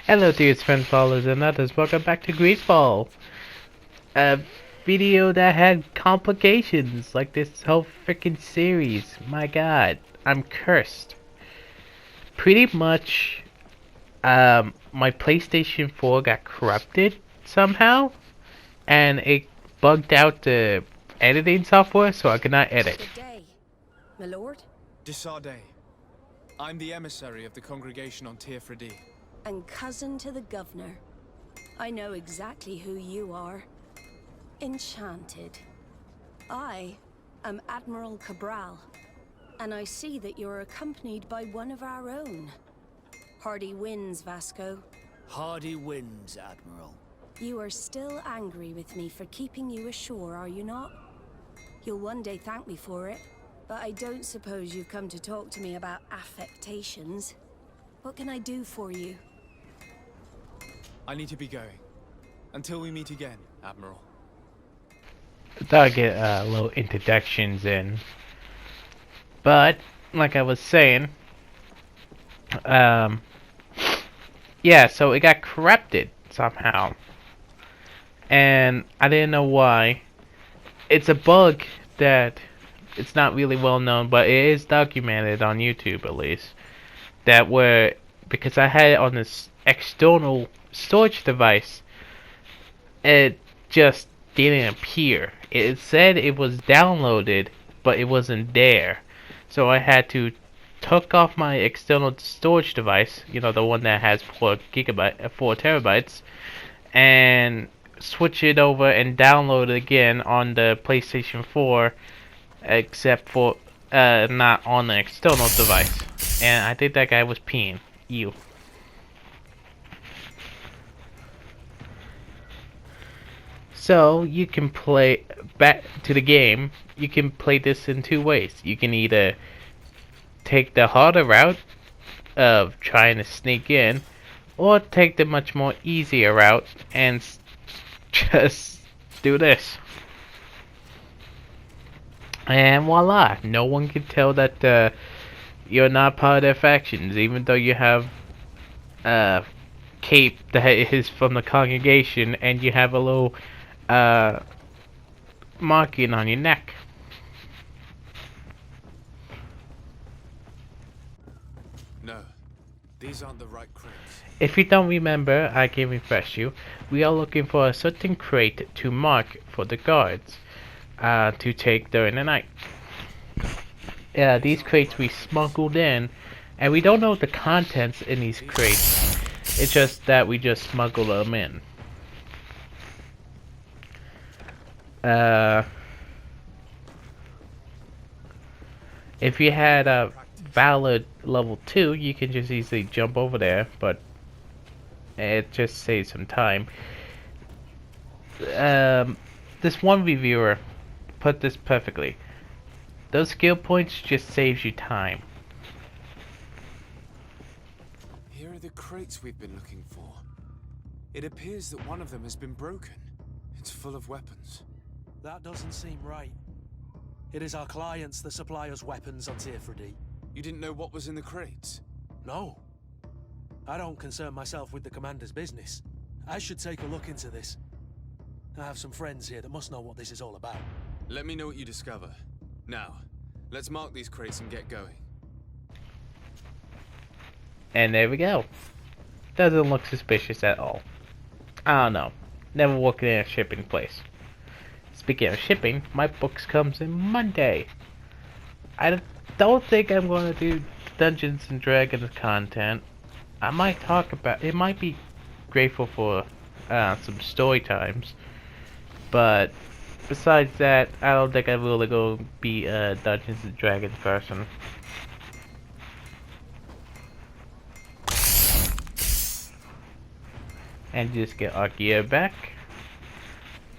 Hello to your friends, followers, and others. Welcome back to Greaseball. A video that had complications, like this whole freaking series. My god, I'm cursed. Pretty much, my PlayStation 4 got corrupted somehow, and it bugged out the editing software, so I could not edit. Good day, my lord. Desarde. I'm the emissary of the congregation on Tirfredi. And cousin to the governor. I know exactly who you are. Enchanted. I am Admiral Cabral, and I see that you're accompanied by one of our own. Hardy wins, Vasco. Hardy wins, Admiral. You are still angry with me for keeping you ashore, are you not? You'll one day thank me for it, but I don't suppose you've come to talk to me about affectations. What can I do for you? I need to be going. Until we meet again, Admiral. I thought I'd get little introductions in. But, like I was saying, yeah, so it got corrupted somehow. And I didn't know why. It's a bug that it's not really well known, but it is documented on YouTube at least. That where, because I had it on this external storage device, it just didn't appear. It said it was downloaded, but it wasn't there. So I had to took off my external storage device, you know, the one that has 4 terabytes, and switch it over and download it again on the PlayStation 4, except for not on the external device. And I think that guy was peeing. Ew. So you can play back to the game. You can play this in 2 ways. You can either take the harder route of trying to sneak in, or take the much more easier route and just do this. And voila, no one can tell that you're not part of their factions, even though you have a cape that is from the congregation and you have a little marking on your neck. No, these aren't the right crates. If you don't remember, I can refresh you. We are looking for a certain crate to mark for the guards to take during the night. These crates we smuggled in, and we don't know the contents in these crates. It's just that we just smuggled them in. If you had a valid level 2, you can just easily jump over there, but it just saves some time. This one reviewer put this perfectly. Those skill points just saves you time. Here are the crates we've been looking for. It appears that one of them has been broken. It's full of weapons. That doesn't seem right. It is our clients that supply us weapons on Tirfredi. You didn't know what was in the crates? No. I don't concern myself with the commander's business. I should take a look into this. I have some friends here that must know what this is all about. Let me know what you discover. Now, let's mark these crates and get going. And there we go. Doesn't look suspicious at all. I don't know. Never worked in a shipping place. Speaking of shipping, my books comes in Monday. I don't think I'm going to do Dungeons and Dragons content. I might talk about it. Might be grateful for some story times, but besides that, I don't think I'm really going to be a Dungeons and Dragons person. And just get our gear back.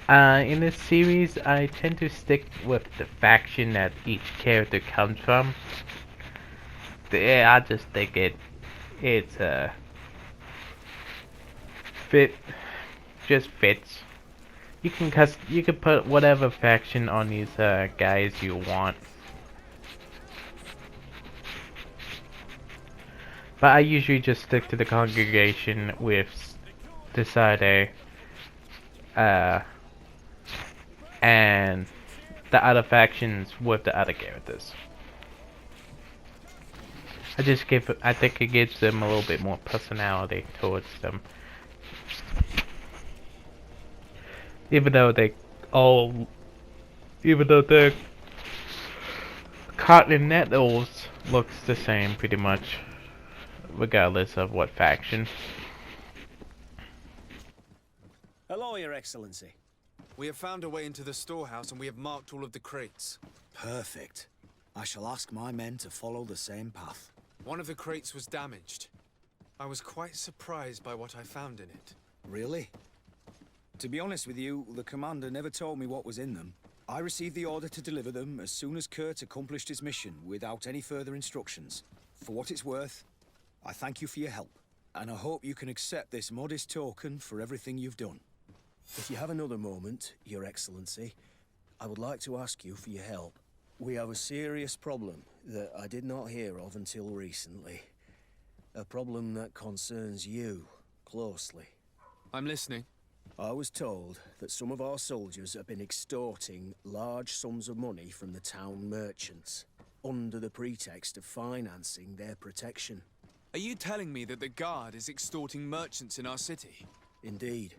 In this series, I tend to stick with the faction that each character comes from. I just think it's just fits. You can put whatever faction on these guys you want. But I usually just stick to the congregation with Decide, and the other factions with the other characters. I think it gives them a little bit more personality towards them. Even though all, even though their Continentals looks the same pretty much, regardless of what faction. Hello, Your Excellency. We have found a way into the storehouse and we have marked all of the crates. Perfect. I shall ask my men to follow the same path. One of the crates was damaged. I was quite surprised by what I found in it. Really? To be honest with you, the commander never told me what was in them. I received the order to deliver them as soon as Kurt accomplished his mission without any further instructions. For what it's worth, I thank you for your help, and I hope you can accept this modest token for everything you've done. If you have another moment, Your Excellency, I would like to ask you for your help. We have a serious problem that I did not hear of until recently. A problem that concerns you closely. I'm listening. I was told that some of our soldiers have been extorting large sums of money from the town merchants, under the pretext of financing their protection. Are you telling me that the guard is extorting merchants in our city? Indeed.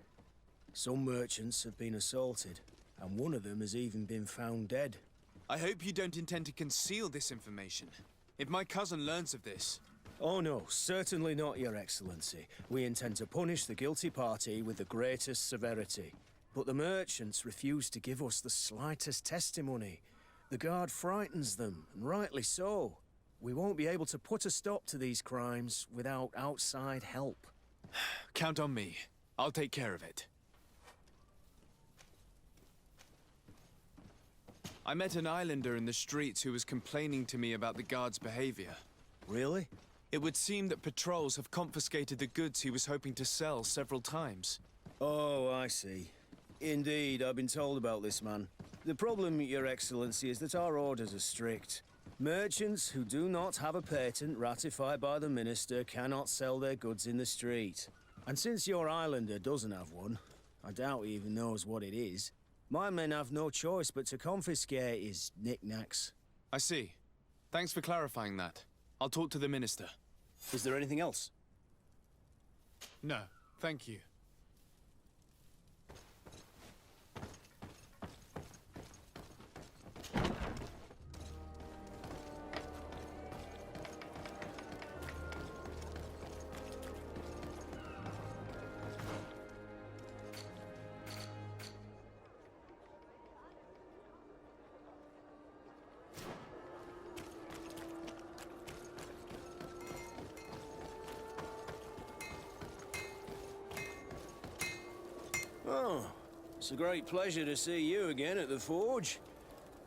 Some merchants have been assaulted, and one of them has even been found dead. I hope you don't intend to conceal this information. If my cousin learns of this... Oh no, certainly not, Your Excellency. We intend to punish the guilty party with the greatest severity. But the merchants refuse to give us the slightest testimony. The guard frightens them, and rightly so. We won't be able to put a stop to these crimes without outside help. Count on me. I'll take care of it. I met an islander in the streets who was complaining to me about the guard's behavior. Really? It would seem that patrols have confiscated the goods he was hoping to sell several times. Oh, I see. Indeed, I've been told about this man. The problem, Your Excellency, is that our orders are strict. Merchants who do not have a patent ratified by the minister cannot sell their goods in the street. And since your islander doesn't have one, I doubt he even knows what it is, my men have no choice but to confiscate his knickknacks. I see. Thanks for clarifying that. I'll talk to the minister. Is there anything else? No, thank you. Oh, it's a great pleasure to see you again at the forge.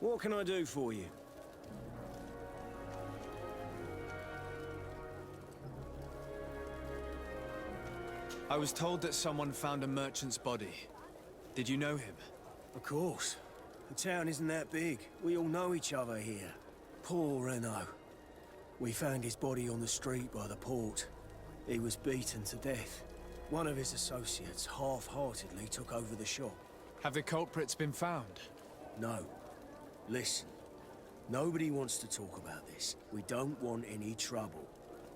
What can I do for you? I was told that someone found a merchant's body. Did you know him? Of course. The town isn't that big. We all know each other here. Poor Renault. We found his body on the street by the port. He was beaten to death. One of his associates half-heartedly took over the shop. Have the culprits been found? No. Listen. Nobody wants to talk about this. We don't want any trouble.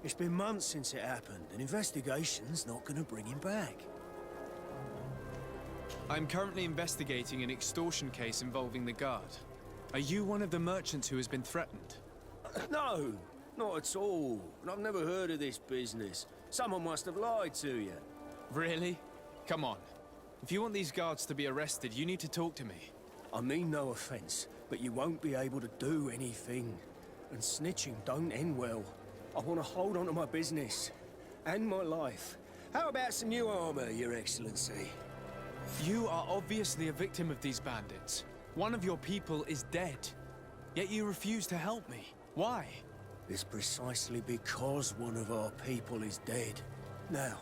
It's been months since it happened. An investigation's not gonna bring him back. I'm currently investigating an extortion case involving the guard. Are you one of the merchants who has been threatened? No, not at all. And I've never heard of this business. Someone must have lied to you. Really? Come on. If you want these guards to be arrested, you need to talk to me. I mean no offense, but you won't be able to do anything. And snitching don't end well. I want to hold on to my business. And my life. How about some new armor, Your Excellency? You are obviously a victim of these bandits. One of your people is dead. Yet you refuse to help me. Why? It's precisely because one of our people is dead. Now,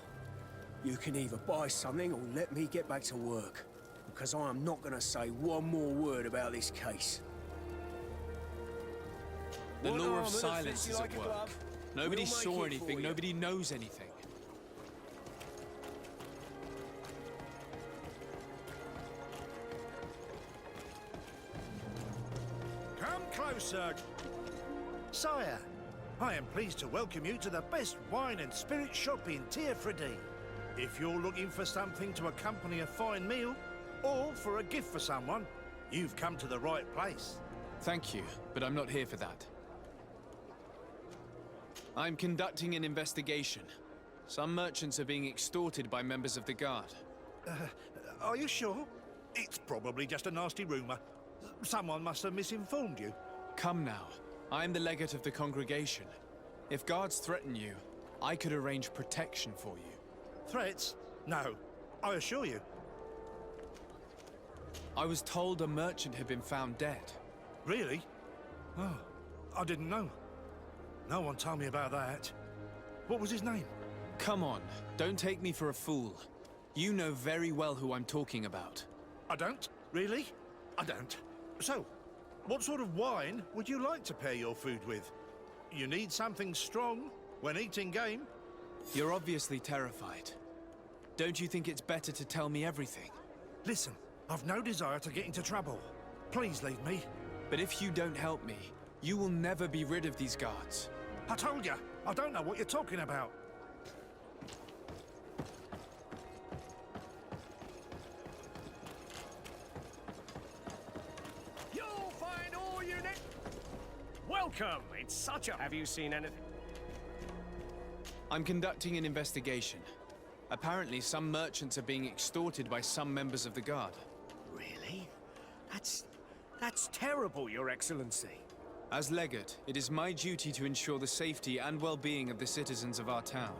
you can either buy something or let me get back to work. Because I am not going to say one more word about this case. The One law armor of that silence fits you is like at a work. glove. Nobody We'll make saw it anything, for you. nobody knows anything. Come closer. Sire, I am pleased to welcome you to the best wine and spirit shop in Teofredi. If you're looking for something to accompany a fine meal, or for a gift for someone, you've come to the right place. Thank you, but I'm not here for that. I'm conducting an investigation. Some merchants are being extorted by members of the guard. Are you sure? It's probably just a nasty rumor. Someone must have misinformed you. Come now. I'm the legate of the congregation. If guards threaten you, I could arrange protection for you. Threats? No, I assure you. I was told a merchant had been found dead. Really? Oh, I didn't know. No one told me about that. What was his name? Come on, don't take me for a fool. You know very well who I'm talking about. I don't? Really? I don't. So, what sort of wine would you like to pair your food with? You need something strong when eating game? You're obviously terrified. Don't you think it's better to tell me everything? Listen, I've no desire to get into trouble. Please leave me. But if you don't help me, you will never be rid of these guards. I told you, I don't know what you're talking about. You'll find all you need. Welcome. It's such a... Have you seen anything? I'm conducting an investigation. Apparently, some merchants are being extorted by some members of the guard. Really? That's terrible, Your Excellency. As legate, it is my duty to ensure the safety and well-being of the citizens of our town.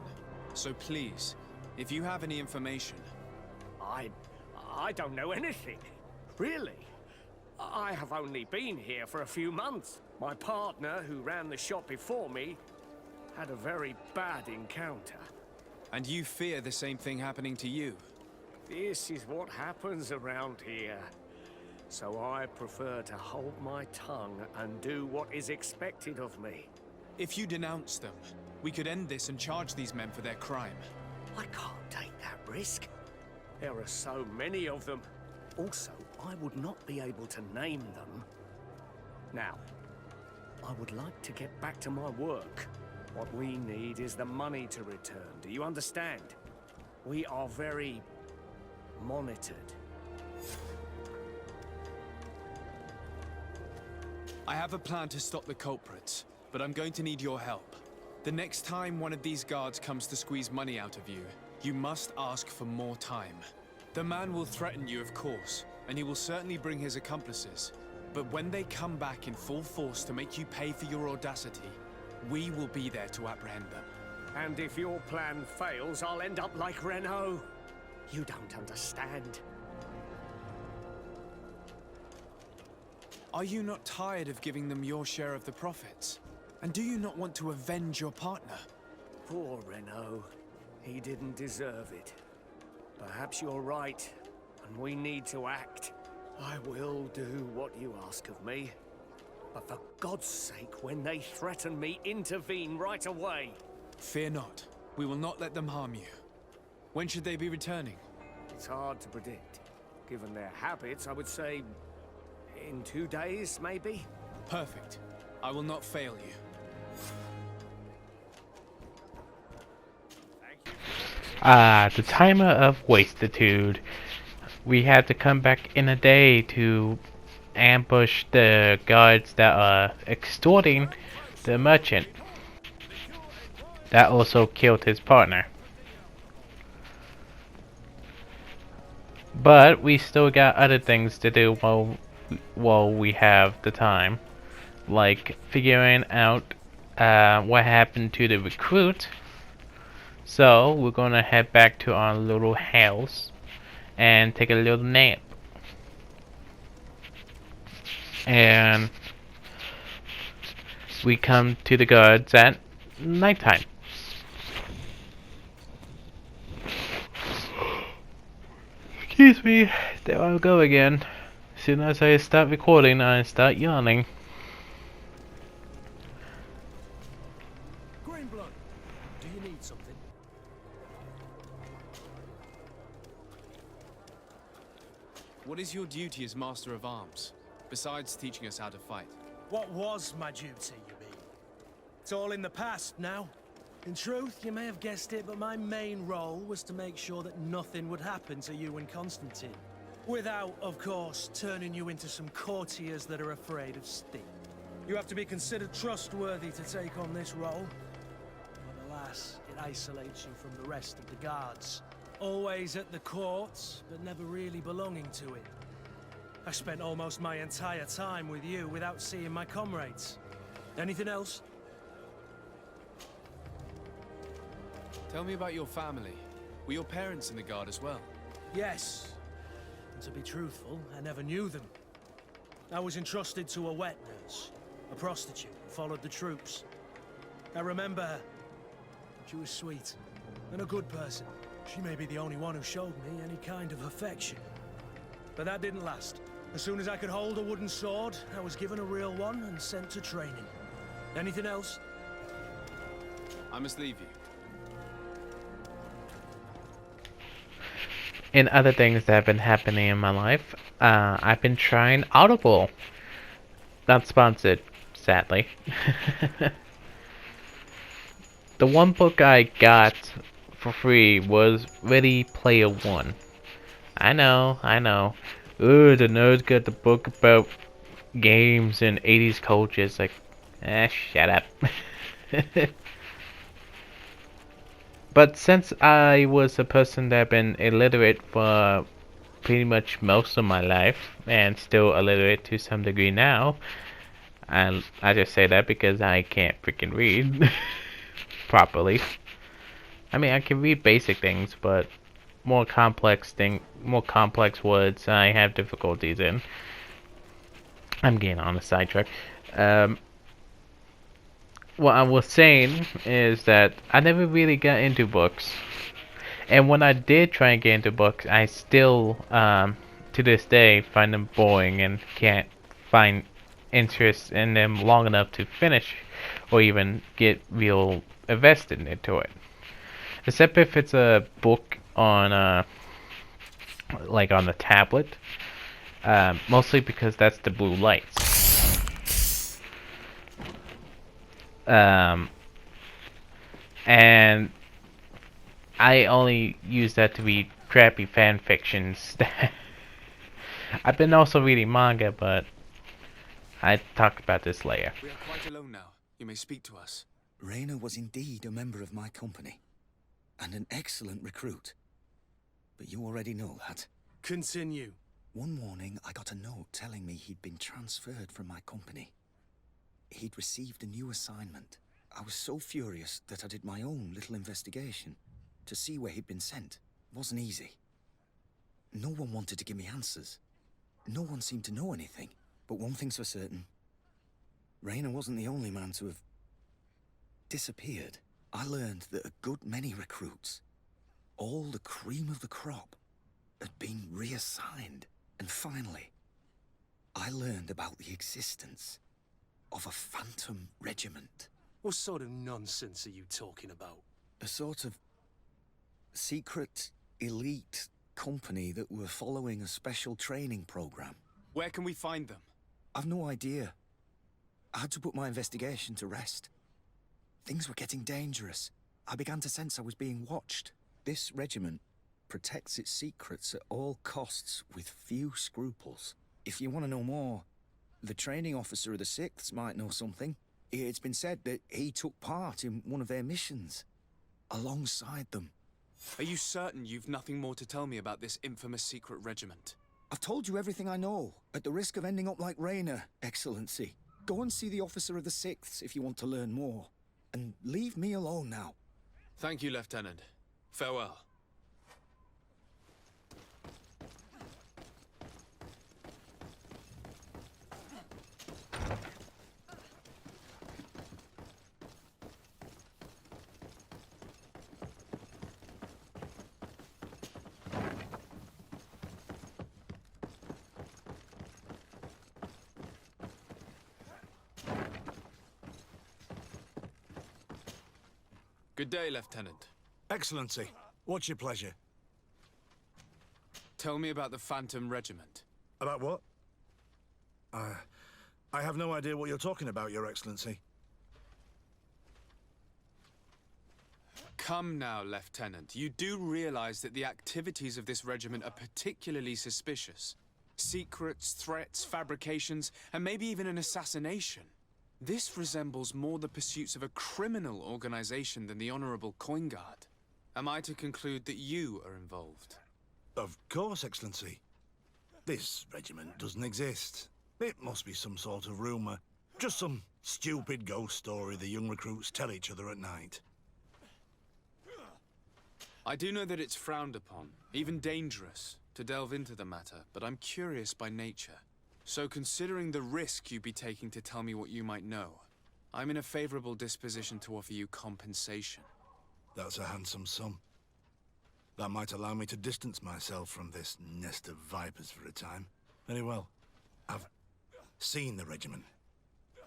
So please, if you have any information... I don't know anything. Really? I have only been here for a few months. My partner, who ran the shop before me, had a very bad encounter. And you fear the same thing happening to you? This is what happens around here. So I prefer to hold my tongue and do what is expected of me. If you denounce them, we could end this and charge these men for their crime. I can't take that risk. There are so many of them. Also, I would not be able to name them. Now, I would like to get back to my work. What we need is the money to return. Do you understand? We are very monitored. I have a plan to stop the culprits, but I'm going to need your help. The next time one of these guards comes to squeeze money out of you, you must ask for more time. The man will threaten you, of course, and he will certainly bring his accomplices. But when they come back in full force to make you pay for your audacity, we will be there to apprehend them. And if your plan fails, I'll end up like Renault. You don't understand. Are you not tired of giving them your share of the profits? And do you not want to avenge your partner? Poor Renault. He didn't deserve it. Perhaps you're right, and we need to act. I will do what you ask of me. But for God's sake, when they threaten me, intervene right away. Fear not. We will not let them harm you. When should they be returning? It's hard to predict. Given their habits, I would say in 2 days, maybe? Perfect. I will not fail you. The timer of wastitude. We have to come back in a day to ambush the guards that are extorting the merchant. That also killed his partner. But we still got other things to do while we have the time. Like figuring out what happened to the recruit. So we're gonna head back to our little house and take a little nap. And we come to the guards at nighttime. Excuse me, there I go again. As soon as I start recording, I start yawning. What is your duty as Master of Arms, besides teaching us how to fight? What was my duty, you mean? It's all in the past now. In truth, you may have guessed it, but my main role was to make sure that nothing would happen to you and Constantine. Without, of course, turning you into some courtiers that are afraid of Sting. You have to be considered trustworthy to take on this role. But alas, it isolates you from the rest of the guards. Always at the courts, but never really belonging to it. I spent almost my entire time with you without seeing my comrades. Anything else? Tell me about your family. Were your parents in the Guard as well? Yes. And to be truthful, I never knew them. I was entrusted to a wet nurse, a prostitute who followed the troops. I remember her. She was sweet and a good person. She may be the only one who showed me any kind of affection. But that didn't last. As soon as I could hold a wooden sword, I was given a real one and sent to training. Anything else? I must leave you. In other things that have been happening in my life, I've been trying Audible. Not sponsored, sadly. The one book I got for free was Ready Player One. I know. Ooh, the nerds got the book about games and 80s culture. It's like, shut up. But since I was a person that had been illiterate for pretty much most of my life, and still illiterate to some degree now, and I just say that because I can't freaking read properly. I mean, I can read basic things, but more complex words I have difficulties in. I'm getting on a sidetrack. What I was saying is that I never really got into books. And when I did try and get into books, I still, to this day, find them boring and can't find interest in them long enough to finish or even get real invested into it. Except if it's a book on, like on the tablet. Mostly because that's the blue lights. And I only use that to read crappy fan fictions. I've been also reading manga, but I talk about this later. We are quite alone now. You may speak to us. Rainer was indeed a member of my company, and an excellent recruit. But you already know that. Continue. One morning, I got a note telling me he'd been transferred from my company. He'd received a new assignment. I was so furious that I did my own little investigation to see where he'd been sent. It wasn't easy. No one wanted to give me answers. No one seemed to know anything. But one thing's for certain. Rainer wasn't the only man to have disappeared. I learned that a good many recruits, all the cream of the crop, had been reassigned. And finally, I learned about the existence of a phantom regiment. What sort of nonsense are you talking about? A sort of secret, elite company that were following a special training program. Where can we find them? I've no idea. I had to put my investigation to rest. Things were getting dangerous. I began to sense I was being watched. This regiment protects its secrets at all costs with few scruples. If you want to know more, the training officer of the 6th might know something. It's been said that he took part in one of their missions, alongside them. Are you certain you've nothing more to tell me about this infamous secret regiment? I've told you everything I know, at the risk of ending up like Rainer, Excellency. Go and see the officer of the 6th if you want to learn more. And leave me alone now. Thank you, Lieutenant. Farewell. Good day, Lieutenant. Excellency, what's your pleasure? Tell me about the Phantom Regiment. About what? I have no idea what you're talking about, Your Excellency. Come now, Lieutenant. You do realize that the activities of this regiment are particularly suspicious. Secrets, threats, fabrications, and maybe even an assassination. This resembles more the pursuits of a criminal organization than the Honorable Coin Guard. Am I to conclude that you are involved? Of course, Excellency. This regiment doesn't exist. It must be some sort of rumor. Just some stupid ghost story the young recruits tell each other at night. I do know that it's frowned upon, even dangerous, to delve into the matter, but I'm curious by nature. So considering the risk you'd be taking to tell me what you might know, I'm in a favorable disposition to offer you compensation. That's a handsome sum. That might allow me to distance myself from this nest of vipers for a time. Very well. I've seen the regiment.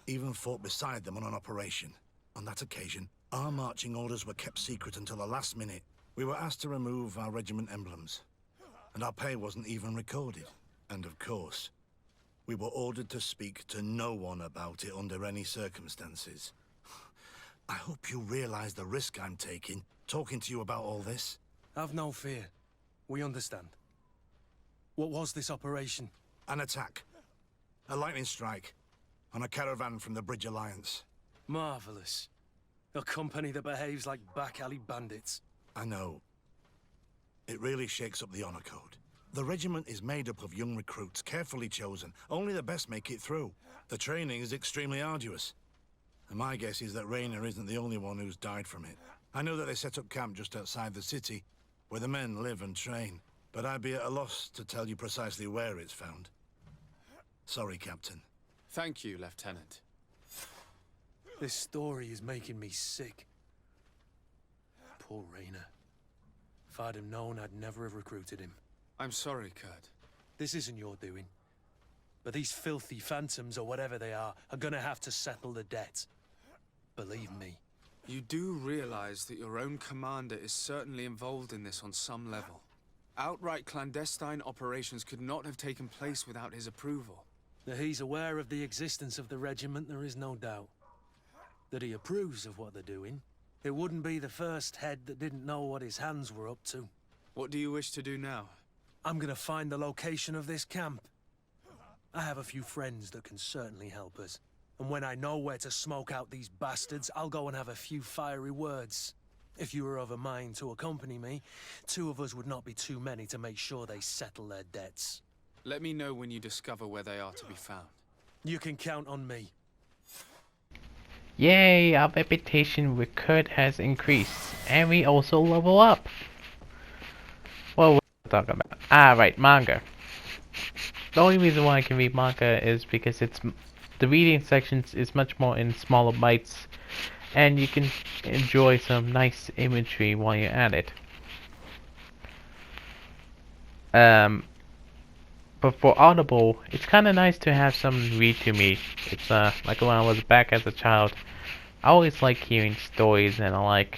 Even fought beside them on an operation. On that occasion, our marching orders were kept secret until the last minute. We were asked to remove our regiment emblems, and our pay wasn't even recorded. And of course, we were ordered to speak to no one about it under any circumstances. I hope you realize the risk I'm taking, talking to you about all this. Have no fear. We understand. What was this operation? An attack. A lightning strike on a caravan from the Bridge Alliance. Marvelous. A company that behaves like back-alley bandits. I know. It really shakes up the honor code. The regiment is made up of young recruits, carefully chosen. Only the best make it through. The training is extremely arduous. And my guess is that Raynor isn't the only one who's died from it. I know that they set up camp just outside the city, where the men live and train. But I'd be at a loss to tell you precisely where it's found. Sorry, Captain. Thank you, Lieutenant. This story is making me sick. Poor Raynor. If I'd have known, I'd never have recruited him. I'm sorry, Kurt. This isn't your doing. But these filthy phantoms, or whatever they are gonna have to settle the debt. Believe me. You do realize that your own commander is certainly involved in this on some level. Outright clandestine operations could not have taken place without his approval. That he's aware of the existence of the regiment, there is no doubt. That he approves of what they're doing. It wouldn't be the first head that didn't know what his hands were up to. What do you wish to do now? I'm gonna find the location of this camp. I have a few friends that can certainly help us. And when I know where to smoke out these bastards, I'll go and have a few fiery words. If you were of a mind to accompany me, 2 of us would not be too many to make sure they settle their debts. Let me know when you discover where they are to be found. You can count on me. Yay, our reputation with Kurt has increased, and we also level up. What we're talking about? Ah, right, manga. The only reason why I can read manga is because the reading sections is much more in smaller bites, and you can enjoy some nice imagery while you're at it. But for Audible, it's kind of nice to have someone read to me. It's like when I was back as a child, I always like hearing stories, and I like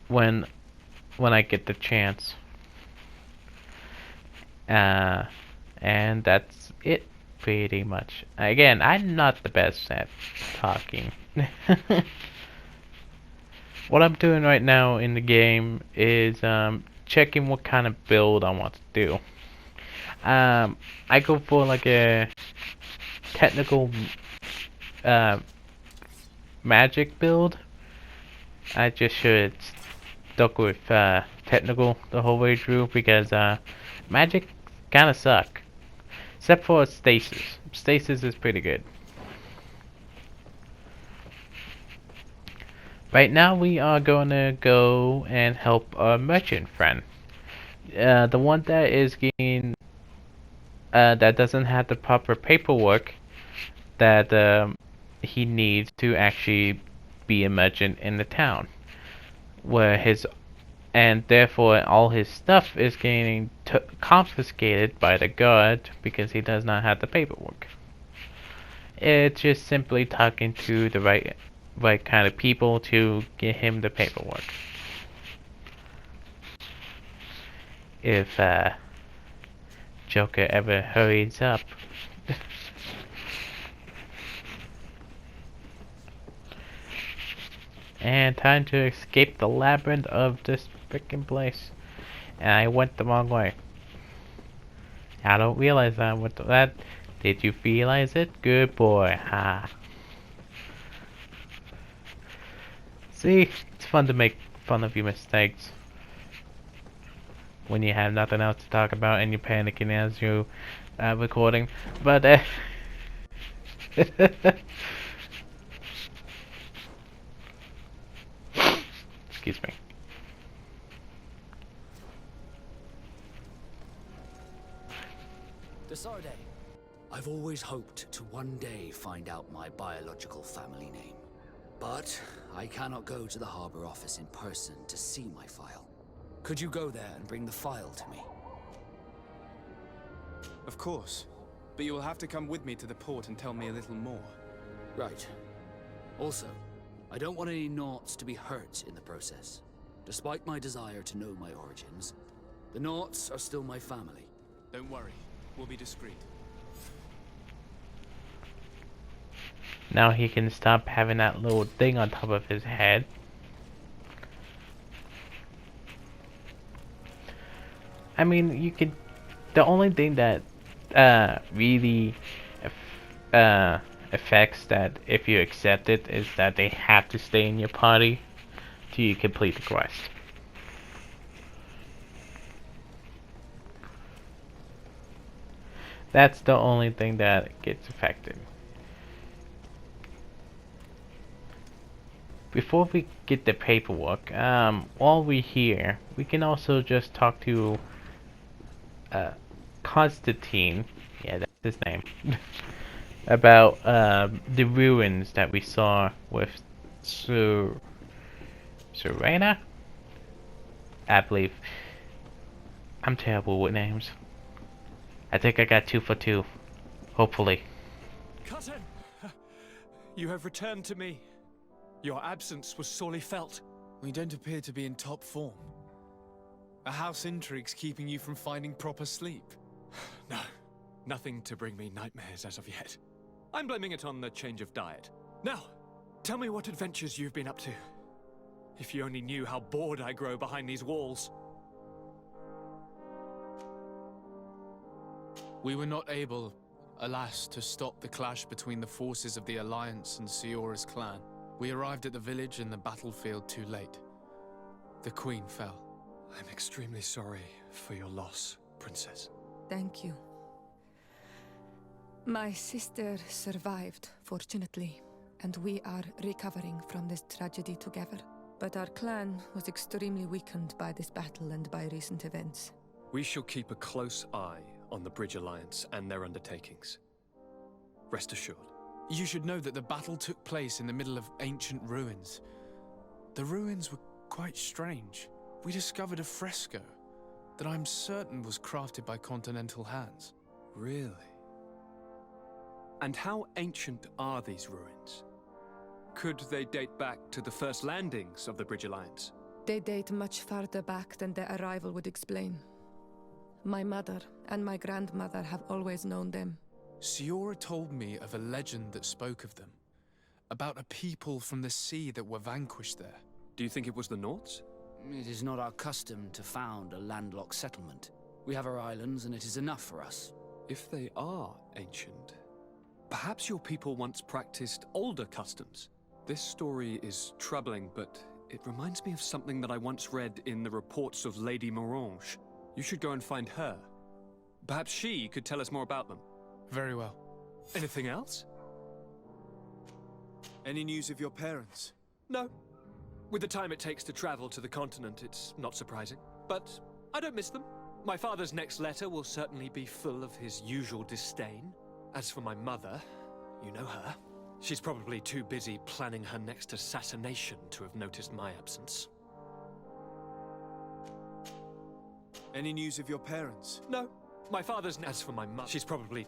when I get the chance. And that's it, pretty much. Again, I'm not the best at talking. What I'm doing right now in the game is checking what kind of build I want to do. I go for like a technical magic build. I just should stuck with technical the whole way through because magic kinda suck. Except for stasis. Stasis is pretty good. Right now we are gonna go and help a merchant friend. The one that is getting that doesn't have the proper paperwork that he needs to actually be a merchant in the town, where and therefore all his stuff is getting confiscated by the guard because he does not have the paperwork. It's just simply talking to the right kind of people to get him the paperwork. if Joker ever hurries up. And time to escape the labyrinth of this freaking place. And I went the wrong way. I don't realize I went that. Did you realize it? Good boy. Ha. See, it's fun to make fun of your mistakes when you have nothing else to talk about and you're panicking as you're recording. But excuse me. Desarde, I've always hoped to one day find out my biological family name. But I cannot go to the harbor office in person to see my file. Could you go there and bring the file to me? Of course. But you will have to come with me to the port and tell me a little more. Right. Also, I don't want any Naughts to be hurt in the process. Despite my desire to know my origins, the Naughts are still my family. Don't worry. We'll be discreet. Now he can stop having that little thing on top of his head. I mean, you could. The only thing that really affects that if you accept it is that they have to stay in your party till you complete the quest. That's the only thing that gets affected. Before we get the paperwork, while we're here, we can also just talk to Constantine, yeah, that's his name, about the ruins that we saw with Serena? I believe. I'm terrible with names. I think I got 2 for 2. Hopefully. Cousin! You have returned to me. Your absence was sorely felt. We don't appear to be in top form. A house intrigue's keeping you from finding proper sleep. No, nothing to bring me nightmares as of yet. I'm blaming it on the change of diet. Now, tell me what adventures you've been up to. If you only knew how bored I grow behind these walls. We were not able, alas, to stop the clash between the forces of the Alliance and Siora's clan. We arrived at the village and the battlefield too late. The Queen fell. I'm extremely sorry for your loss, Princess. Thank you. My sister survived, fortunately, and we are recovering from this tragedy together. But our clan was extremely weakened by this battle and by recent events. We shall keep a close eye on the Bridge Alliance and their undertakings. Rest assured. You should know that the battle took place in the middle of ancient ruins. The ruins were quite strange. We discovered a fresco that I'm certain was crafted by continental hands. Really? And how ancient are these ruins? Could they date back to the first landings of the Bridge Alliance? They date much farther back than their arrival would explain. My mother and my grandmother have always known them. Siora told me of a legend that spoke of them, about a people from the sea that were vanquished there. Do you think it was the Naughts? It is not our custom to found a landlocked settlement. We have our islands, and it is enough for us. If they are ancient, perhaps your people once practiced older customs. This story is troubling, but it reminds me of something that I once read in the reports of Lady Morange. You should go and find her. Perhaps she could tell us more about them. Very well. Anything else? Any news of your parents? No. With the time it takes to travel to the continent, it's not surprising. But I don't miss them. My father's next letter will certainly be full of his usual disdain. As for my mother, you know her. She's probably too busy planning her next assassination to have noticed my absence. Any news of your parents? No. My father's as for my mother, she's probably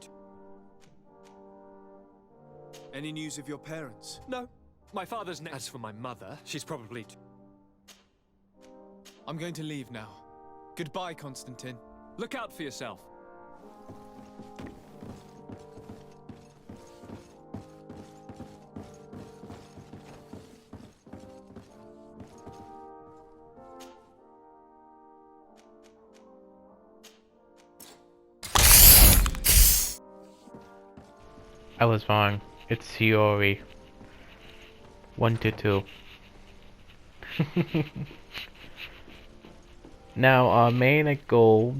Any news of your parents? No. My father's as for my mother, she's probably I'm going to leave now. Goodbye, Constantine. Look out for yourself. I was wrong. It's Shiori. 1 to 2. Now, our main goal,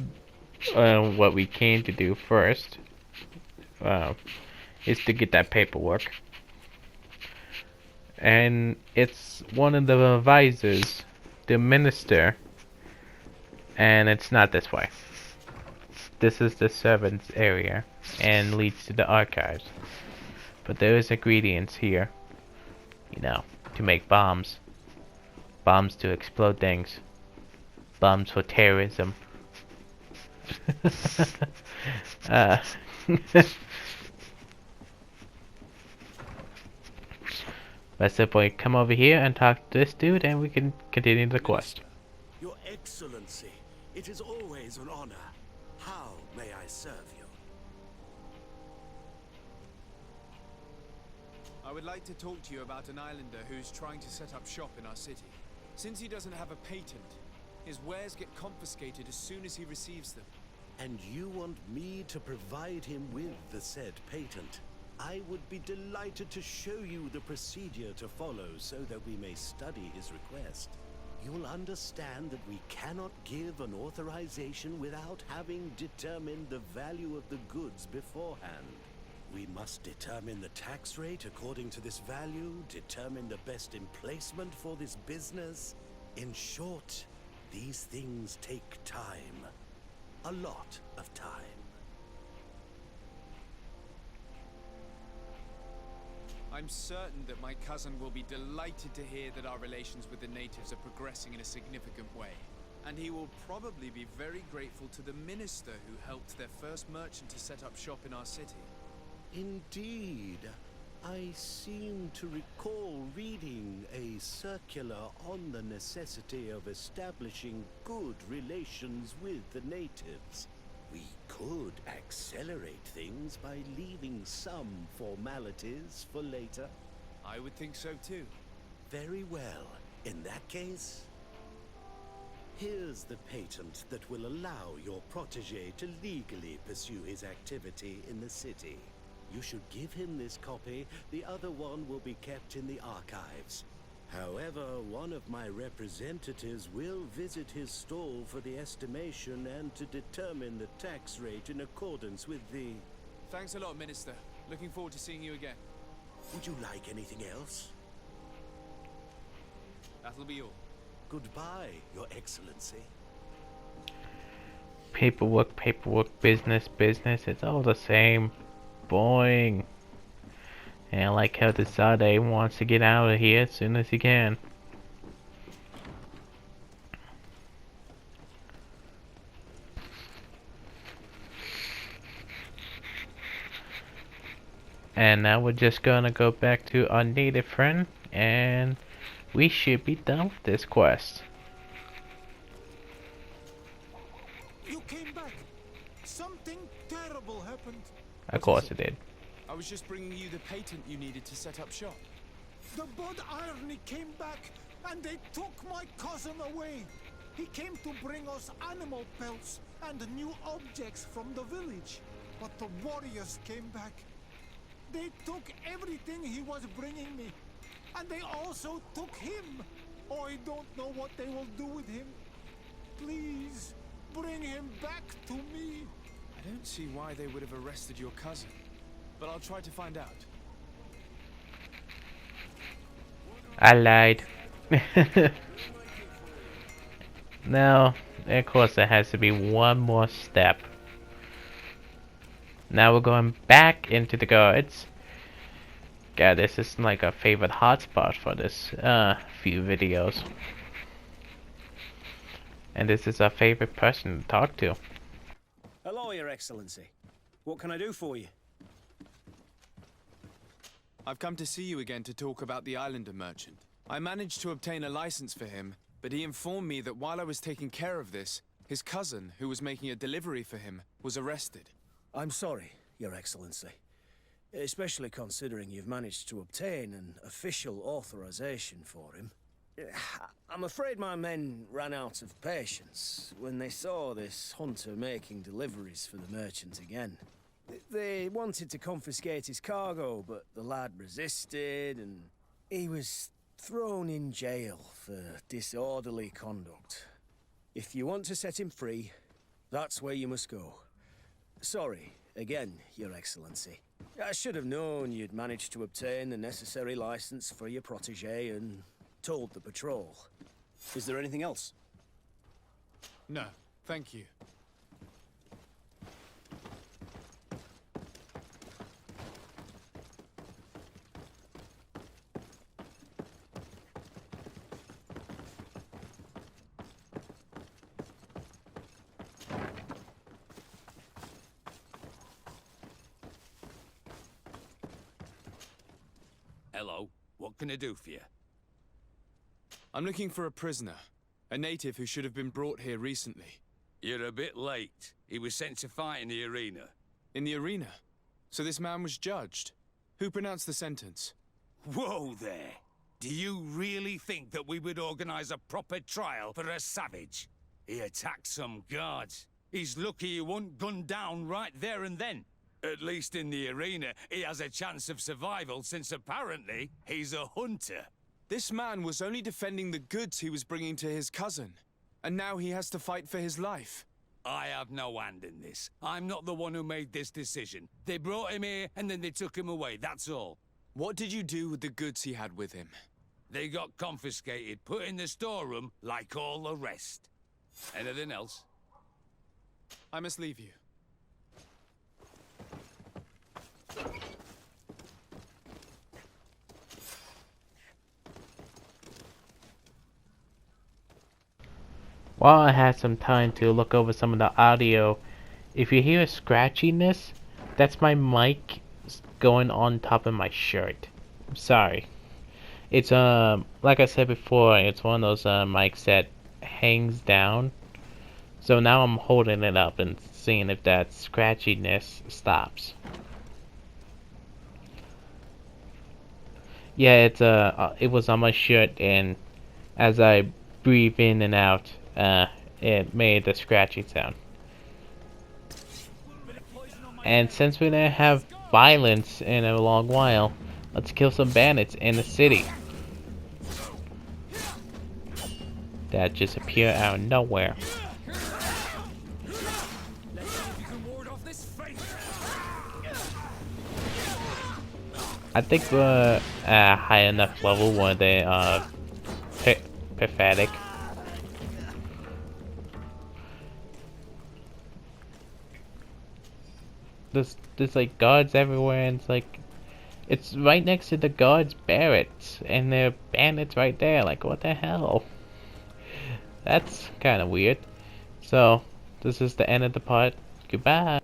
what we came to do first, is to get that paperwork. And it's one of the advisors, the minister, and it's not this way. This is the servants area and leads to the archives. But there is ingredients here, you know, to make bombs. Bombs to explode things. Bombs for terrorism. Let's simply come over here and talk to this dude and we can continue the quest. Your Excellency, it is always an honor. How may I serve you? I would like to talk to you about an islander who's trying to set up shop in our city. Since he doesn't have a patent, his wares get confiscated as soon as he receives them. And you want me to provide him with the said patent? I would be delighted to show you the procedure to follow so that we may study his request. You'll understand that we cannot give an authorization without having determined the value of the goods beforehand. We must determine the tax rate according to this value, determine the best emplacement for this business. In short, these things take time. A lot of time. I'm certain that my cousin will be delighted to hear that our relations with the natives are progressing in a significant way. And he will probably be very grateful to the minister who helped their first merchant to set up shop in our city. Indeed. I seem to recall reading a circular on the necessity of establishing good relations with the natives. We could accelerate things by leaving some formalities for later. I would think so too. Very well. In that case, here's the patent that will allow your protege to legally pursue his activity in the city. You should give him this copy. The other one will be kept in the archives. However, one of my representatives will visit his stall for the estimation and to determine the tax rate in accordance with the... Thanks a lot, Minister. Looking forward to seeing you again. Would you like anything else? That'll be all. Goodbye, Your Excellency. Paperwork, business, it's all the same. Boring. And I like how the Sade wants to get out of here as soon as he can. And now we're just gonna go back to our native friend and we should be done with this quest. You came back. Something terrible happened. Of course it did. I was just bringing you the patent you needed to set up shop. The Bud Irony came back and they took my cousin away. He came to bring us animal pelts and new objects from the village. But the warriors came back. They took everything he was bringing me. And they also took him. Oh, I don't know what they will do with him. Please, bring him back to me. I don't see why they would have arrested your cousin. But I'll try to find out. I lied. Now, of course, there has to be one more step. Now we're going back into the guards. God, this is like a favorite hotspot for this few videos. And this is our favorite person to talk to. Hello, Your Excellency. What can I do for you? I've come to see you again to talk about the islander merchant. I managed to obtain a license for him, but he informed me that while I was taking care of this, His cousin, who was making a delivery for him, was arrested. I'm sorry, Your Excellency. Especially considering you've managed to obtain an official authorization for him. I'm afraid my men ran out of patience when they saw this hunter making deliveries for the merchant again. They wanted to confiscate his cargo, but the lad resisted, and he was thrown in jail for disorderly conduct. If you want to set him free, that's where you must go. Sorry, again, Your Excellency. I should have known you'd managed to obtain the necessary license for your protégé and told the patrol. Is there anything else? No, thank you. Hello, what can I do for you? I'm looking for a prisoner. A native who should have been brought here recently. You're a bit late. He was sent to fight in the arena. In the arena? So this man was judged? Who pronounced the sentence? Whoa there! Do you really think that we would organize a proper trial for a savage? He attacked some guards. He's lucky he wasn't gunned down right there and then. At least in the arena, he has a chance of survival since apparently he's a hunter. This man was only defending the goods he was bringing to his cousin. And now he has to fight for his life. I have no hand in this. I'm not the one who made this decision. They brought him here and then they took him away, that's all. What did you do with the goods he had with him? They got confiscated, put in the storeroom like all the rest. Anything else? I must leave you. While I had some time to look over some of the audio, if you hear scratchiness, that's my mic going on top of my shirt. I'm sorry. It's like I said before, it's one of those mics that hangs down. So now I'm holding it up and seeing if that scratchiness stops. Yeah, it was on my shirt, and as I breathe in and out, it made the scratchy sound. And since we didn't have violence in a long while, let's kill some bandits in the city that just appear out of nowhere. I think we're at a high enough level where they are pathetic. There's like guards everywhere, and it's right next to the guards' barracks, and there are bandits right there. Like, what the hell? That's kind of weird. So, this is the end of the part. Goodbye.